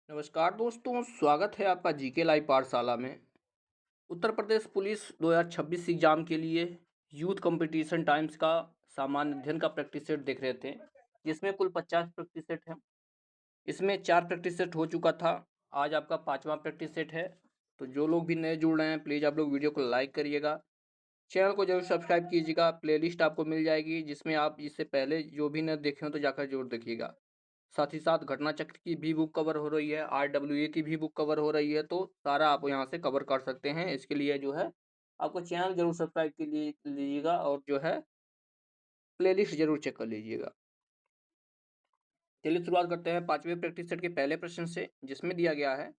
नमस्कार दोस्तों, स्वागत है आपका जीके लाइव पाठशाला में। उत्तर प्रदेश पुलिस 2026 एग्जाम के लिए यूथ कंपटीशन टाइम्स का सामान्य अध्ययन का प्रैक्टिस सेट देख रहे थे, जिसमें कुल 50 प्रैक्टिस सेट है। इसमें 4 प्रैक्टिस सेट हो चुका था। आज आपका 5वां प्रैक्टिस सेट है। तो जो लोग भी नए जुड़ रहे हैं, प्लीज़ आप लोग वीडियो को लाइक करिएगा, चैनल को जरूर सब्सक्राइब कीजिएगा। प्लेलिस्ट आपको मिल जाएगी, जिसमें आप इससे पहले जो भी न देखे हो तो जाकर जरूर देखिएगा। साथ ही साथ घटना चक्र की भी बुक कवर हो रही है, RWA की भी बुक कवर हो रही है, तो सारा आप यहाँ से कवर कर सकते हैं। इसके लिए जो है आपको चैनल जरूर सब्सक्राइब के लिए लीजिएगा और जो है प्लेलिस्ट जरूर चेक कर लीजिएगा। चलिए शुरुआत करते हैं 5वें प्रैक्टिस सेट के पहले प्रश्न से, जिसमें दिया गया है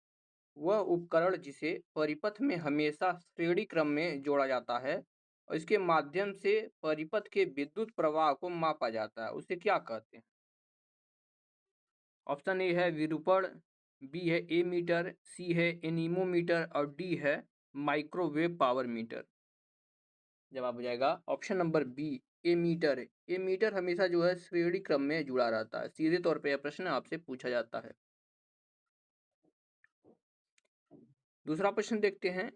वह उपकरण जिसे परिपथ में हमेशा श्रेणी क्रम में जोड़ा जाता है और इसके माध्यम से परिपथ के विद्युत प्रवाह को मापा जाता है, उसे क्या कहते हैं? ऑप्शन ए है विरूपण, बी है एमीटर, सी है एनीमोमीटर और डी है माइक्रोवेव पावर मीटर। जवाब हो जाएगा option number B, ammeter. Ammeter हमेशा जो है श्रेणी क्रम में जुड़ा रहता है। सीधे तौर पे यह प्रश्न आपसे पूछा जाता है। दूसरा प्रश्न देखते हैं।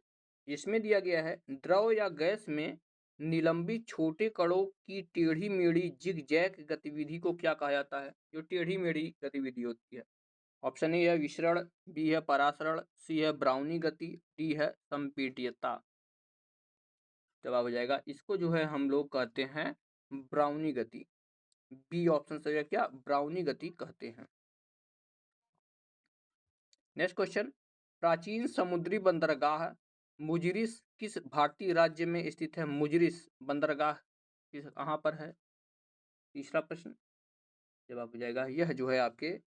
इसमें दिया गया है द्रव या गैस में निलंबित छोटे कणों की टेढ़ी मेढ़ी जिगजैग गतिविधि को क्या कहा जाता है? जो टेढ़ी मेढ़ी गतिविधि होती है। ऑप्शन ए है विसरण, बी है परासरण, सी है ब्राउनी गति, डी है संपीड्यता। जवाब हो जाएगा इसको जो है हम लोग कहते हैं ब्राउनी गति। बी ऑप्शन सही है, क्या ब्राउनी गति कहते हैं। नेक्स्ट क्वेश्चन, प्राचीन समुद्री बंदरगाह मुजिरिस किस भारतीय राज्य में स्थित है? मुजिरिस बंदरगाह किस कहाँ पर है? तीसरा प्रश्न। जवाब हो जाएगा यह जो है आपके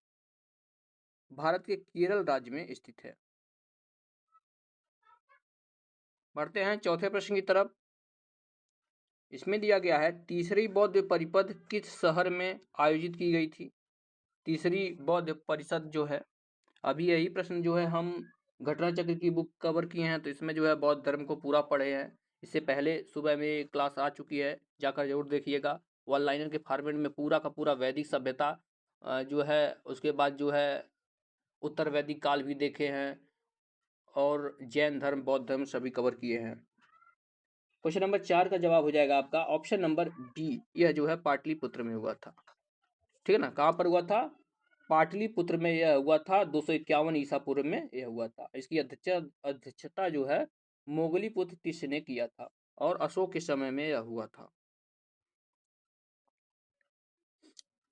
भारत के केरल राज्य में स्थित है। बढ़ते हैं चौथे प्रश्न की तरफ। इसमें दिया गया है तीसरी बौद्ध परिषद किस शहर में आयोजित की गई थी? तीसरी बौद्ध परिषद जो है, अभी यही प्रश्न जो है हम घटना चक्र की बुक कवर किए हैं, तो इसमें जो है बौद्ध धर्म को पूरा पढ़े हैं। इससे पहले सुबह में क्लास आ चुकी है, जाकर जरूर देखिएगा। वन लाइनर के फॉर्मेट में पूरा का पूरा वैदिक सभ्यता जो है, उसके बाद जो है उत्तर वैदिक काल भी देखे हैं और जैन धर्म, बौद्ध धर्म सभी कवर किए हैं। क्वेश्चन नंबर 4 का जवाब हो जाएगा आपका ऑप्शन नंबर बी। यह जो है पाटलिपुत्र में हुआ था। ठीक है ना, कहाँ पर हुआ था? पाटलिपुत्र में यह हुआ था। 251 ईसा पूर्व में यह हुआ था। इसकी अध्यक्षता जो है मोगली पुत्र तिस्य ने किया था और अशोक के समय में यह हुआ था।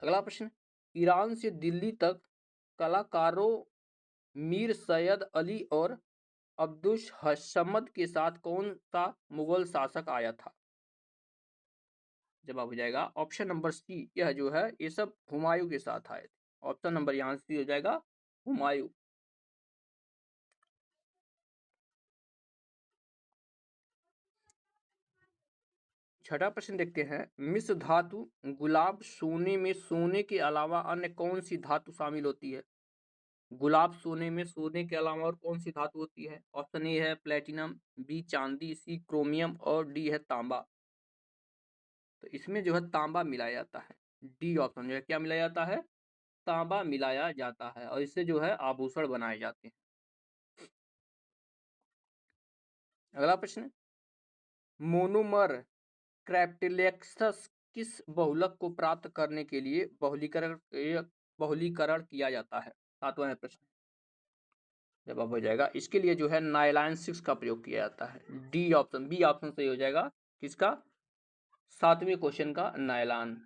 अगला प्रश्न, ईरान से दिल्ली तक कलाकारों मीर सैयद अली और अब्दुल हसमद के साथ कौन सा मुगल शासक आया था? जवाब हो जाएगा ऑप्शन नंबर सी। यह जो है ये सब हुमायूं के साथ आए थे। ऑप्शन नंबर यहाँ सी हो जाएगा हुमायूं। छठा प्रश्न देखते हैं। मिश्र धातु गुलाब सोने में सोने के अलावा अन्य कौन सी धातु शामिल होती है? गुलाब सोने में सोने के अलावा और कौन सी धातु होती है? ऑप्शन ए है प्लेटिनम, बी चांदी, सी क्रोमियम और डी है तांबा। तो इसमें जो है तांबा मिलाया जाता है। डी ऑप्शन जो है क्या मिलाया जाता है? तांबा मिलाया जाता है और इससे जो है आभूषण बनाए जाते हैं। अगला प्रश्न, मोनोमर क्रेप्टिलेक्सस किस बहुलक को प्राप्त करने के लिए बहुलीकरण किया जाता है? 7वां प्रश्न। जवाब हो जाएगा इसके लिए जो है नाइलॉन 6 का प्रयोग किया जाता है। डी ऑप्शन, बी ऑप्शन सही हो जाएगा किसका? 7वें क्वेश्चन का नाइलॉन।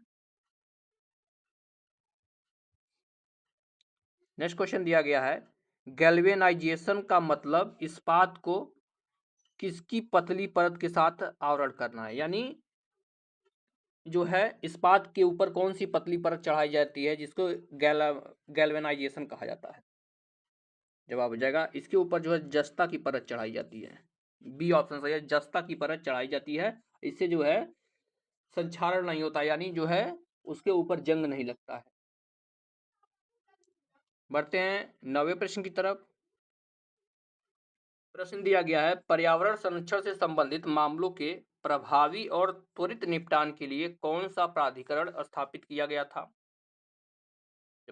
नेक्स्ट क्वेश्चन दिया गया है गैल्वेनाइजेशन का मतलब इस्पात को किसकी पतली परत के साथ आवरण करना है? यानी जो है इस्पात के ऊपर कौन सी पतली परत चढ़ाई जाती है जिसको गैल्वेनाइजेशन कहा जाता है? जवाब हो जाएगा इसके ऊपर जो है जस्ता की परत चढ़ाई जाती है। बी ऑप्शन सही है, जस्ता की परत चढ़ाई जाती है। इससे जो है संक्षारण नहीं होता, यानी जो है उसके ऊपर जंग नहीं लगता है। बढ़ते हैं 9वें प्रश्न की तरफ। प्रश्न दिया गया है पर्यावरण संरक्षण से संबंधित मामलों के प्रभावी और त्वरित निपटान के लिए कौन सा प्राधिकरण स्थापित किया गया था?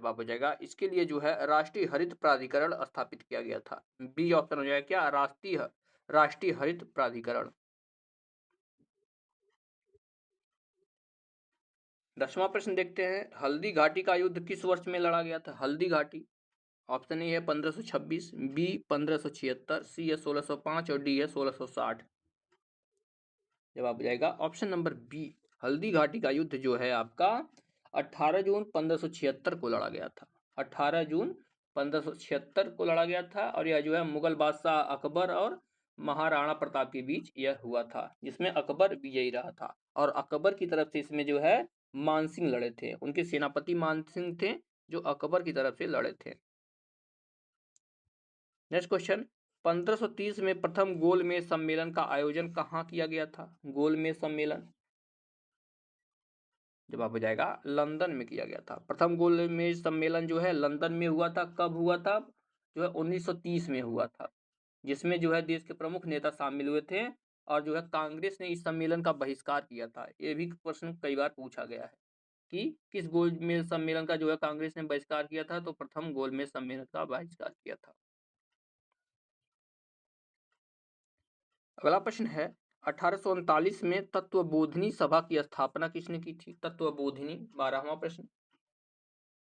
जवाब हो जाएगा इसके लिए जो है राष्ट्रीय हरित प्राधिकरण स्थापित किया गया था। बी ऑप्शन हो जाएगा क्या, राष्ट्रीय हरित प्राधिकरण। 10वां प्रश्न देखते हैं, हल्दी घाटी का युद्ध किस वर्ष में लड़ा गया था? हल्दी घाटी, ऑप्शन ए है 1526, बी 1576, सी है 1605 और डी है 1660। जवाब हो जाएगा option number B, Haldi Ghati का युद्ध जो है आपका 18 जून 1576 को लड़ा गया था। 18 जून 1576 को लड़ा गया था और यह जो है मुगल बादशाह अकबर और महाराणा प्रताप के बीच यह हुआ था, जिसमें अकबर विजयी रहा था और अकबर की तरफ से इसमें जो है मानसिंह लड़े थे, उनके सेनापति मानसिंह थे जो अकबर की तरफ से लड़े थे। नेक्स्ट क्वेश्चन, 1530 में प्रथम गोलमेज सम्मेलन का आयोजन कहाँ किया गया था? गोलमेज सम्मेलन, जवाब हो जाएगा लंदन में किया गया था। प्रथम गोलमेज सम्मेलन जो है लंदन में हुआ था। कब हुआ था? जो है 1930 में हुआ था, जिसमें जो है देश के प्रमुख नेता शामिल हुए थे और जो है कांग्रेस ने इस सम्मेलन का बहिष्कार किया था। ये भी प्रश्न कई बार पूछा गया है कि किस गोलमेज सम्मेलन का जो है कांग्रेस ने बहिष्कार किया था, तो प्रथम गोलमेज सम्मेलन का बहिष्कार किया था। अगला प्रश्न है, 1839 में तत्वबोधिनी सभा की स्थापना किसने की थी? तत्वबोधिनी, 12वां प्रश्न।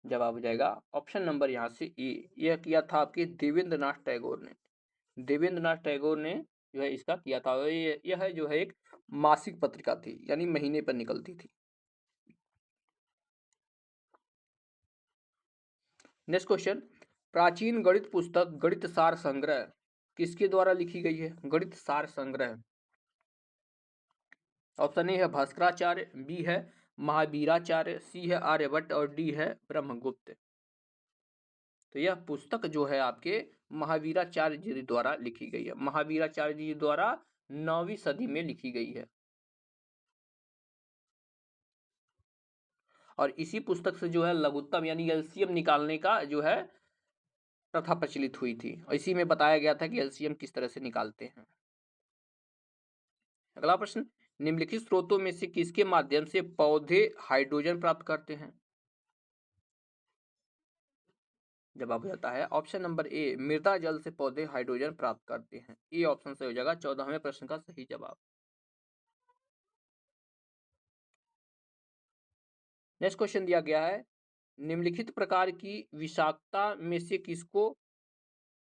जवाब हो जाएगा ऑप्शन नंबर यहाँ से ए, यह किया था आपके देवेंद्र नाथ टैगोर ने। देवेंद्र नाथ टैगोर ने जो है इसका किया था। यह जो है एक मासिक पत्रिका थी, यानी महीने पर निकलती थी। नेक्स्ट क्वेश्चन, प्राचीन गणित पुस्तक गणित सार संग्रह किसके द्वारा लिखी गई है? गणित सार संग्रह, ऑप्शन ए है भास्कराचार्य, बी है महावीराचार्य, सी है आर्यभट्ट और डी है ब्रह्मगुप्त। तो यह पुस्तक जो है आपके महावीराचार्य जी द्वारा लिखी गई है। महावीराचार्य जी द्वारा 9वीं सदी में लिखी गई है और इसी पुस्तक से जो है लघुत्तम यानी एलसीएम निकालने का जो है प्रथा प्रचलित हुई थी और इसी में बताया गया था कि एलसीएम किस तरह से निकालते हैं। अगला प्रश्न, निम्नलिखित स्रोतों में से किसके माध्यम से पौधे हाइड्रोजन प्राप्त करते हैं? जवाब हो जाता है ऑप्शन नंबर ए, मृदा जल से पौधे हाइड्रोजन प्राप्त करते हैं। ए ऑप्शन से हो जाएगा 14वें प्रश्न का सही जवाब। नेक्स्ट क्वेश्चन दिया गया है, निम्नलिखित प्रकार की विषाक्तता में से किसको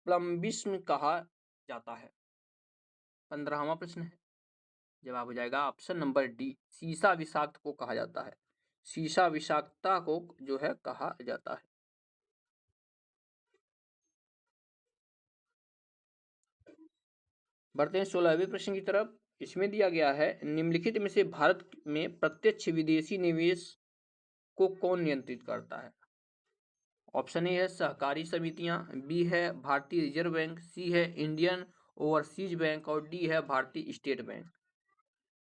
प्लम्बिस्म कहा जाता है? 15वां प्रश्न है। जवाब हो जाएगा ऑप्शन नंबर डी, सीसा विषाक्त को कहा जाता है। सीसा विषाक्तता को जो है कहा जाता है। बढ़ते हैं 16वें प्रश्न की तरफ। इसमें दिया गया है, निम्नलिखित में से भारत में प्रत्यक्ष विदेशी निवेश को कौन नियंत्रित करता है? ऑप्शन ए है सहकारी समितियां, बी है भारतीय रिजर्व बैंक, सी है इंडियन ओवरसीज बैंक और डी है भारतीय स्टेट बैंक।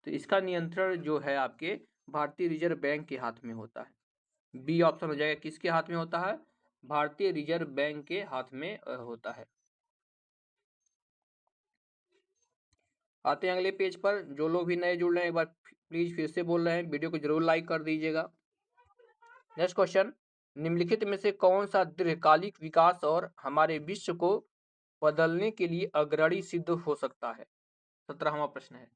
तो इसका नियंत्रण जो है आपके भारतीय रिजर्व बैंक के हाथ में होता है। बी ऑप्शन हो जाएगा किसके हाथ में होता है? भारतीय रिजर्व बैंक के हाथ में होता है। आते हैं अगले पेज पर। जो लोग भी नए जुड़ रहे हैं एक बार प्लीज फिर से बोल रहे हैं, वीडियो को जरूर लाइक कर दीजिएगा। नेक्स्ट क्वेश्चन, निम्नलिखित में से कौन सा दीर्घकालिक विकास और हमारे विश्व को बदलने के लिए अग्रणी सिद्ध हो सकता है? 17वां प्रश्न है।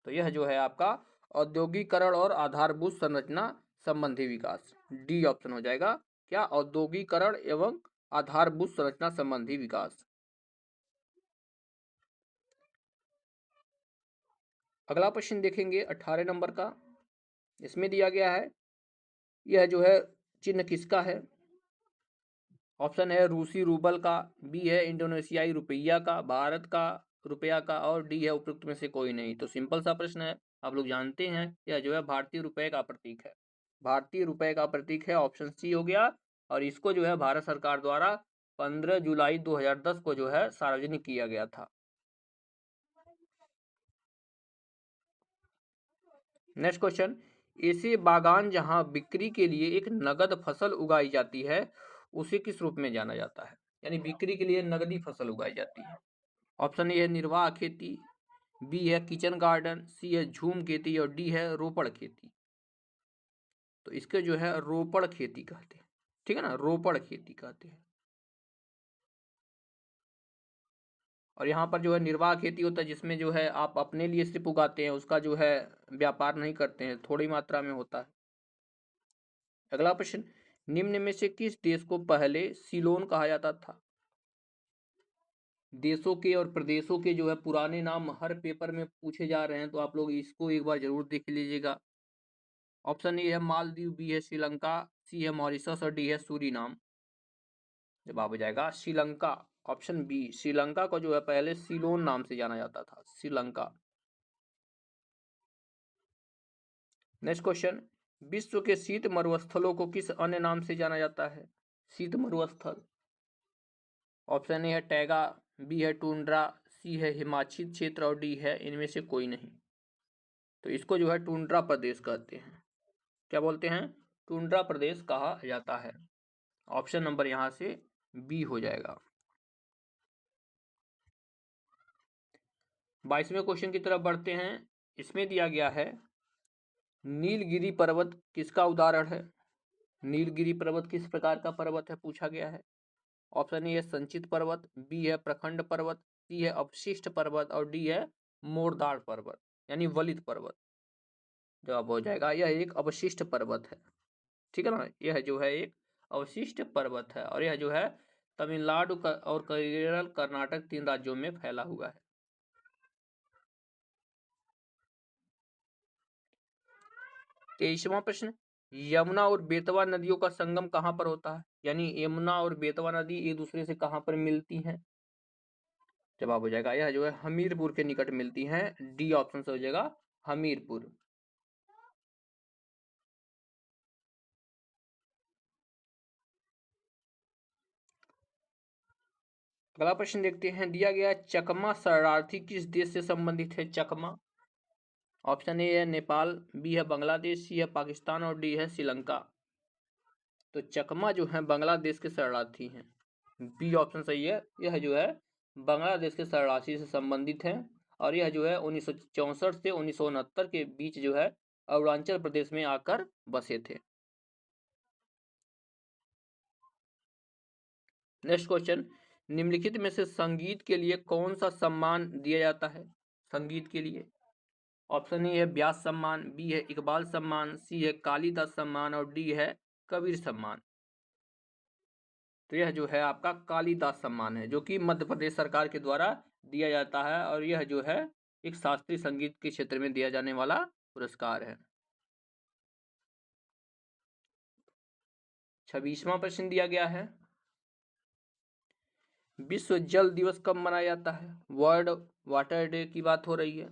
तो यह जो है आपका औद्योगिकरण और आधारभूत संरचना संबंधी विकास, डी ऑप्शन हो जाएगा क्या, औद्योगिकरण एवं आधारभूत संरचना संबंधी विकास। अगला प्रश्न देखेंगे 18 नंबर का। इसमें दिया गया है, यह जो है चिन्ह किसका है? ऑप्शन है रूसी रूबल का, बी है इंडोनेशियाई रुपया का, भारत का रुपया का और डी है उपयुक्त में से कोई नहीं। तो सिंपल सा प्रश्न है, आप लोग जानते हैं यह जो है भारतीय रुपये का प्रतीक है। भारतीय रुपये का प्रतीक है, ऑप्शन सी हो गया। और इसको जो है भारत सरकार द्वारा 15 जुलाई 2010 को जो है सार्वजनिक किया गया था। नेक्स्ट क्वेश्चन, ऐसे बागान जहां बिक्री के लिए एक नगद फसल उगाई जाती है उसे किस रूप में जाना जाता है? यानी बिक्री के लिए नगदी फसल उगाई जाती है। ऑप्शन ए है निर्वाह खेती, बी है किचन गार्डन, सी है झूम खेती और डी है रोपड़ खेती। तो इसके जो है रोपड़ खेती कहते हैं। ठीक है ना, रोपड़ खेती कहते हैं। और यहाँ पर जो है निर्वाह खेती होता है, जिसमें जो है आप अपने लिए सिर्फ उगाते हैं, उसका जो है व्यापार नहीं करते हैं, थोड़ी मात्रा में होता है। अगला प्रश्न, निम्न में से किस देश को पहले सीलोन कहा जाता था? देशों के और प्रदेशों के जो है पुराने नाम हर पेपर में पूछे जा रहे हैं, तो आप लोग इसको एक बार जरूर देख लीजिएगा। ऑप्शन ए है मालदीव, बी है श्रीलंका, सी है मॉरिशस और डी है सूरीनाम। जवाब हो जाएगा श्रीलंका, ऑप्शन बी। श्रीलंका को जो है पहले सीलोन नाम से जाना जाता था, श्रीलंका। नेक्स्ट क्वेश्चन, विश्व के शीत मरुस्थलों को किस अन्य नाम से जाना जाता है? शीत मरुस्थल। ऑप्शन ए है टैगा, बी है टुंड्रा, सी है हिमाचल क्षेत्र और डी है इनमें से कोई नहीं। तो इसको जो है टुंड्रा प्रदेश कहते हैं। क्या बोलते हैं? टुंड्रा प्रदेश कहा जाता है। ऑप्शन नंबर यहां से बी हो जाएगा। 22वें क्वेश्चन की तरफ बढ़ते हैं। इसमें दिया गया है नीलगिरी पर्वत किसका उदाहरण है? नीलगिरी पर्वत किस प्रकार का पर्वत है पूछा गया है। ऑप्शन ए है संचित पर्वत, बी है प्रखंड पर्वत, सी है अवशिष्ट पर्वत और डी है मोरदार पर्वत यानी वलित पर्वत। जवाब हो जाएगा यह एक अवशिष्ट पर्वत है। ठीक है ना, यह जो है एक अवशिष्ट पर्वत है और यह जो है तमिलनाडु और केरल कर्नाटक 3 राज्यों में फैला हुआ है। 23वां प्रश्न, यमुना और बेतवा नदियों का संगम कहां पर होता है? यानी यमुना और बेतवा नदी एक दूसरे से कहां पर मिलती हैं? जवाब हो जाएगा यह जो है हमीरपुर के निकट मिलती हैं, डी ऑप्शन से हो जाएगा हमीरपुर। अगला प्रश्न देखते हैं, दिया गया चकमा शरणार्थी किस देश से संबंधित है? चकमा। ऑप्शन ए है नेपाल, बी है बांग्लादेश, सी है पाकिस्तान और डी है श्रीलंका। तो चकमा जो है बांग्लादेश के शरणार्थी हैं, बी ऑप्शन सही है। यह जो है बांग्लादेश के शरणार्थी से संबंधित है और यह जो है 1964 से 1969 के बीच जो है अरुणाचल प्रदेश में आकर बसे थे। नेक्स्ट क्वेश्चन, निम्नलिखित में से संगीत के लिए कौन सा सम्मान दिया जाता है? संगीत के लिए ऑप्शन ए है व्यास सम्मान, बी है इकबाल सम्मान, सी है कालिदास सम्मान और डी है कबीर सम्मान। तो यह जो है आपका कालिदास सम्मान है, जो कि मध्य प्रदेश सरकार के द्वारा दिया जाता है और यह जो है एक शास्त्रीय संगीत के क्षेत्र में दिया जाने वाला पुरस्कार है। 26वां प्रश्न दिया गया है, विश्व जल दिवस कब मनाया जाता है? वर्ल्ड वाटर डे की बात हो रही है।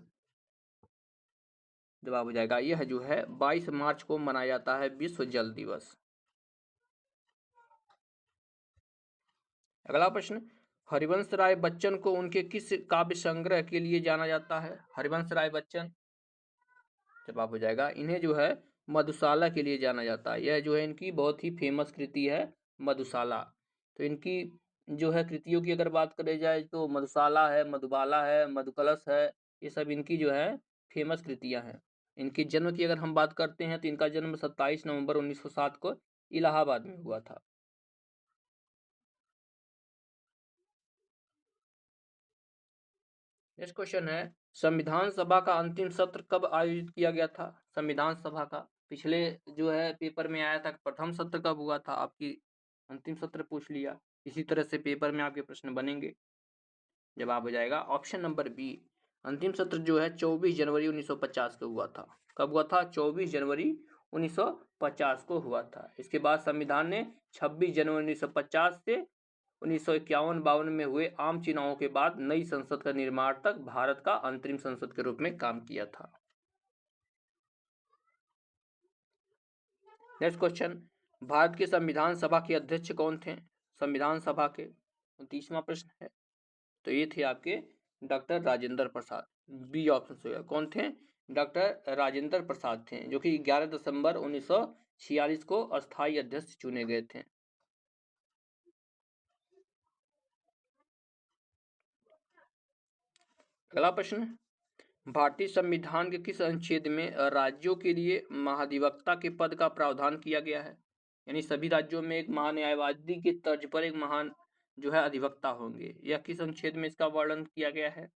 जवाब हो जाएगा यह जो है 22 मार्च को मनाया जाता है विश्व जल दिवस। अगला प्रश्न, हरिवंश राय बच्चन को उनके किस काव्य संग्रह के लिए जाना जाता है? हरिवंश राय बच्चन। जवाब हो जाएगा इन्हें जो है मधुशाला के लिए जाना जाता है। यह जो है इनकी बहुत ही फेमस कृति है मधुशाला। तो इनकी जो है कृतियों की अगर बात करें जाए तो मधुशाला है, मधुबाला है, मधुकलश है, ये सब इनकी जो है फेमस कृतियां हैं। इनके जन्म की अगर हम बात करते हैं तो इनका जन्म 27 नवंबर 1907 को इलाहाबाद में हुआ था। नेक्स्ट क्वेश्चन है, संविधान सभा का अंतिम सत्र कब आयोजित किया गया था? संविधान सभा का पिछले जो है पेपर में आया था प्रथम सत्र कब हुआ था, आपकी अंतिम सत्र पूछ लिया। इसी तरह से पेपर में आपके प्रश्न बनेंगे। जवाब हो जाएगा ऑप्शन नंबर बी। अंतिम सत्र जो है 24 जनवरी 1950 को हुआ था। कब हुआ था? 24 जनवरी 1950 को हुआ था। इसके बाद संविधान ने 26 जनवरी 1950 से 1951-52 में हुए आम चुनावों के बाद नई संसद का निर्माण तक भारत का अंतरिम संसद के रूप में काम किया था। नेक्स्ट क्वेश्चन, भारत के संविधान सभा के अध्यक्ष कौन थे? संविधान सभा के 29वां प्रश्न है। तो ये थे आपके doctor Rajendra Prasad, B option से। कौन थे? डॉक्टर राजेंद्र प्रसाद थे, जो कि 11 दिसंबर 1946 को अस्थायी अध्यक्ष चुने गए थे। अगला प्रश्न, भारतीय संविधान के किस अनुच्छेद में राज्यों के लिए महाधिवक्ता के पद का प्रावधान किया गया है? यानी सभी राज्यों में एक महान्यायवादी की तर्ज पर एक महान जो है अधिवक्ता होंगे। यह किस अनुच्छेद में इसका वर्णन किया गया है?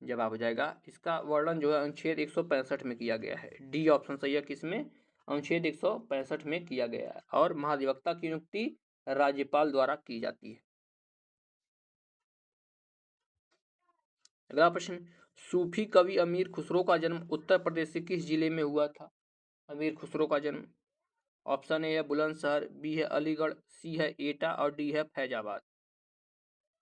जवाब हो जाएगा इसका वर्णन जो है अनुच्छेद 165 में किया गया है। डी ऑप्शन सही है, किसमें? अनुच्छेद 165 में किया गया है। और महाधिवक्ता की नियुक्ति राज्यपाल द्वारा की जाती है। अगला प्रश्न, सूफी कवि अमीर खुसरो का जन्म उत्तर प्रदेश के किस जिले में हुआ था? अमीर खुसरो का जन्म ऑप्शन ए है बुलंदशहर, बी है अलीगढ़, सी है एटा और डी है फैजाबाद।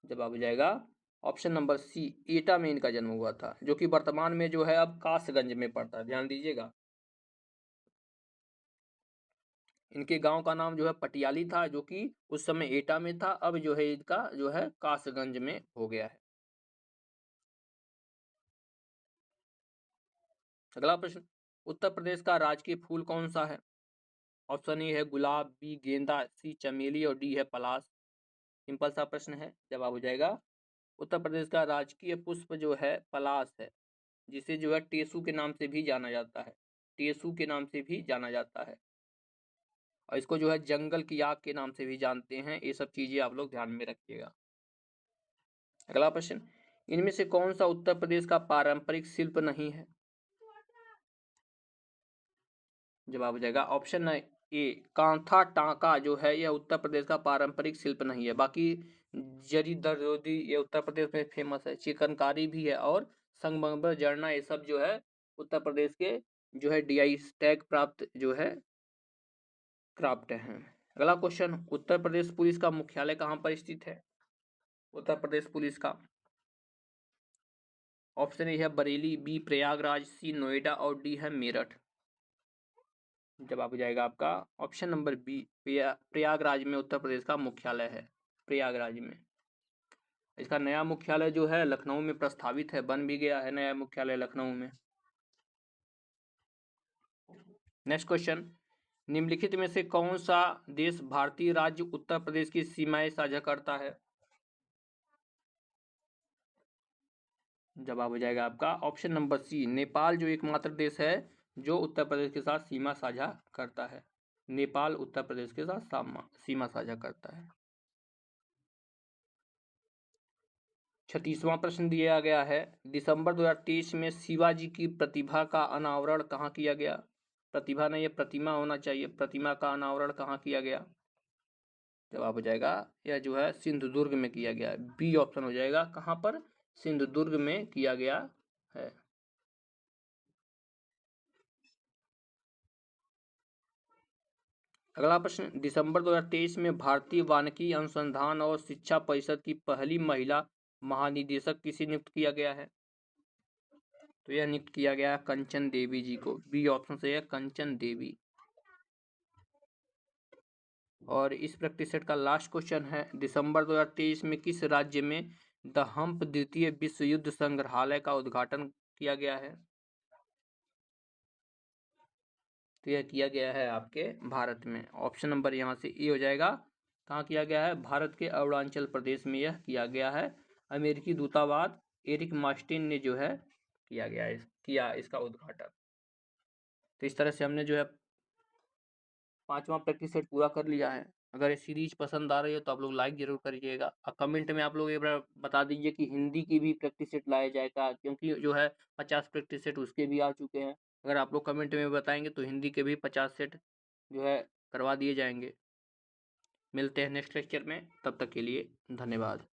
जवाब हो जाएगा ऑप्शन नंबर सी, एटा में इनका जन्म हुआ था, जो कि वर्तमान में जो है अब कासगंज में पड़ता है। ध्यान दीजिएगा, इनके गांव का नाम जो है पटियाली था, जो कि उस समय एटा में था, अब जो है इनका जो है कासगंज में हो गया है। अगला प्रश्न, उत्तर प्रदेश का राजकीय फूल कौन सा है? ऑप्शन ए है गुलाब, बी गेंदा, सी चमेली और डी है पलाश। सिंपल सा प्रश्न है। जवाब हो जाएगा उत्तर प्रदेश का राजकीय पुष्प जो है पलाश है, जिसे जो है टेसू के नाम से भी जाना जाता है। टेसू के नाम से भी जाना जाता है, और इसको जो है जंगल की आग के नाम से भी जानते हैं। ये सब चीजें आप लोग ध्यान में रखिएगा। अगला प्रश्न, इनमें से कौन सा उत्तर प्रदेश का पारंपरिक शिल्प नहीं है? जवाब हो जाएगा ऑप्शन ए, कांथा टांका जो है यह उत्तर प्रदेश का पारंपरिक शिल्प नहीं है। बाकी जरी दर्दोदी ये उत्तर प्रदेश में फेमस है, चिकनकारी भी है, और संगमरमर झरना, ये सब जो है उत्तर प्रदेश के जो है डीआई टैग प्राप्त जो है क्राफ्ट हैं। अगला क्वेश्चन, उत्तर प्रदेश पुलिस का मुख्यालय कहाँ पर स्थित है? उत्तर प्रदेश पुलिस का ऑप्शन ए है बरेली, बी प्रयागराज, सी नोएडा और डी है मेरठ। जवाब हो जाएगा आपका ऑप्शन नंबर बी, प्रयागराज में उत्तर प्रदेश का मुख्यालय है। प्रयागराज में। इसका नया मुख्यालय जो है लखनऊ में प्रस्तावित है, बन भी गया है नया मुख्यालय लखनऊ में। नेक्स्ट क्वेश्चन, निम्नलिखित में से कौन सा देश भारतीय राज्य उत्तर प्रदेश की सीमाएं साझा करता है? जवाब हो जाएगा आपका ऑप्शन नंबर सी, नेपाल जो एकमात्र देश है जो उत्तर प्रदेश के साथ सीमा साझा करता है। नेपाल उत्तर प्रदेश के साथ सीमा साझा करता है। 36वां प्रश्न दिया गया है, दिसंबर 2023 में शिवाजी की प्रतिभा का अनावरण कहाँ किया गया? प्रतिभा नहीं, ये प्रतिमा होना चाहिए। प्रतिमा का अनावरण कहाँ किया गया? जवाब हो जाएगा यह जो है सिंधुदुर्ग में किया गया है। बी ऑप्शन हो जाएगा, कहाँ पर? सिंधुदुर्ग में किया गया है। अगला प्रश्न, दिसंबर 2023 में भारतीय वानिकी अनुसंधान और शिक्षा परिषद की पहली महिला महानिदेशक किसे नियुक्त किया गया है? तो यह नियुक्त किया गया है कंचन देवी जी को। बी ऑप्शन से है कंचन देवी। और इस प्रैक्टिस सेट का लास्ट क्वेश्चन है, दिसंबर 2023 में किस राज्य में द हम्प द्वितीय विश्व युद्ध संग्रहालय का उद्घाटन किया गया है? तो यह किया गया है आपके भारत में। ऑप्शन नंबर यहाँ से ए हो जाएगा। कहाँ किया गया है? भारत के अरुणाचल प्रदेश में यह किया गया है। अमेरिकी दूतावास एरिक मास्टिन ने जो है किया इसका उद्घाटन। तो इस तरह से हमने जो है 5वां प्रैक्टिस सेट पूरा कर लिया है। अगर ये सीरीज पसंद आ रही है तो आप लोग लाइक जरूर करिएगा, और कमेंट में आप लोग एक बार बता दीजिए कि हिंदी की भी प्रैक्टिस सेट लाया जाएगा, क्योंकि जो है 50 प्रैक्टिस सेट उसके भी आ चुके हैं। अगर आप लोग कमेंट में बताएंगे तो हिंदी के भी 50 सेट जो है करवा दिए जाएंगे। मिलते हैं नेक्स्ट लेक्चर में, तब तक के लिए धन्यवाद।